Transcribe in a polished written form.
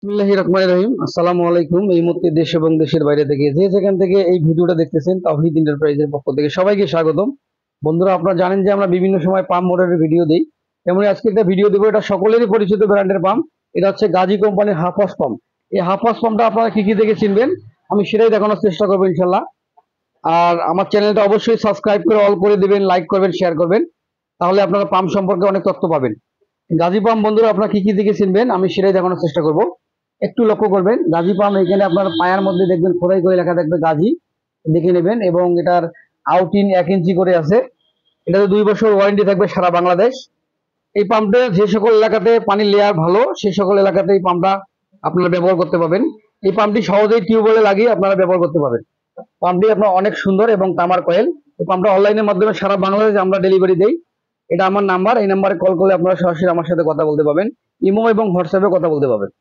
বিসমিল্লাহির রহমানির রহিম। আসসালামু আলাইকুম। এই মুহূর্তে দেশ এবং দেশের বাইরে থেকে যে যেখান থেকে এই ভিডিওটা দেখতেছেন তাওহীদ এন্টারপ্রাইজের পক্ষ থেকে সবাইকে স্বাগতম। বন্ধুরা, আপনারা জানেন যে আমরা বিভিন্ন সময় পাম্প মোটরের ভিডিও দিই। তেমনি আজকে একটা ভিডিও দেবো, এটা সকলেরই পরিচিত ব্র্যান্ডের পাম্প। এটা হচ্ছে গাজী কোম্পানির হাফাস পাম্প। এই হাফাস পাম্পটা আপনারা কি কি থেকে চিনবেন আমি সেটাই দেখানোর চেষ্টা করবো ইনশাল্লাহ। আর আমার চ্যানেলটা অবশ্যই সাবস্ক্রাইব করে অল করে দিবেন, লাইক করবেন, শেয়ার করবেন, তাহলে আপনারা পাম্প সম্পর্কে অনেক তথ্য পাবেন। গাজী পাম্প বন্ধুরা আপনারা কি কি দিকে চিনবেন আমি সেটাই দেখানোর চেষ্টা করব। একটু লক্ষ্য করবেন, গাজী পাম্প এখানে আপনার পায়ার মধ্যে দেখবেন খোদাই করে লেখা থাকবে গাজী, দেখে নেবেন। এবং এটার আউটিন 1 ইঞ্চি করে আছে। এটাতে 2 বছর ওয়ারেন্টি থাকবে সারা বাংলাদেশ। এই পাম্পে যে সকল এলাকাতে পানির লেয়ার ভালো সেই সকল এলাকাতে এই পাম্পটা আপনারা ব্যবহার করতে পারবেন। এই পাম্পটি সহজেই টিউবওয়েলে লাগিয়ে আপনারা ব্যবহার করতে পারবেন। পাম্পটি আপনার অনেক সুন্দর এবং তামার কয়েল। এই পাম্পটা অনলাইনের মাধ্যমে সারা বাংলাদেশে আমরা ডেলিভারি দেই। এটা আমার নাম্বার, এই নাম্বারে কল করলে আপনারা সরাসরি আমার সাথে কথা বলতে পারবেন। ইমো এবং হোয়াটসঅ্যাপে কথা বলতে পারবেন।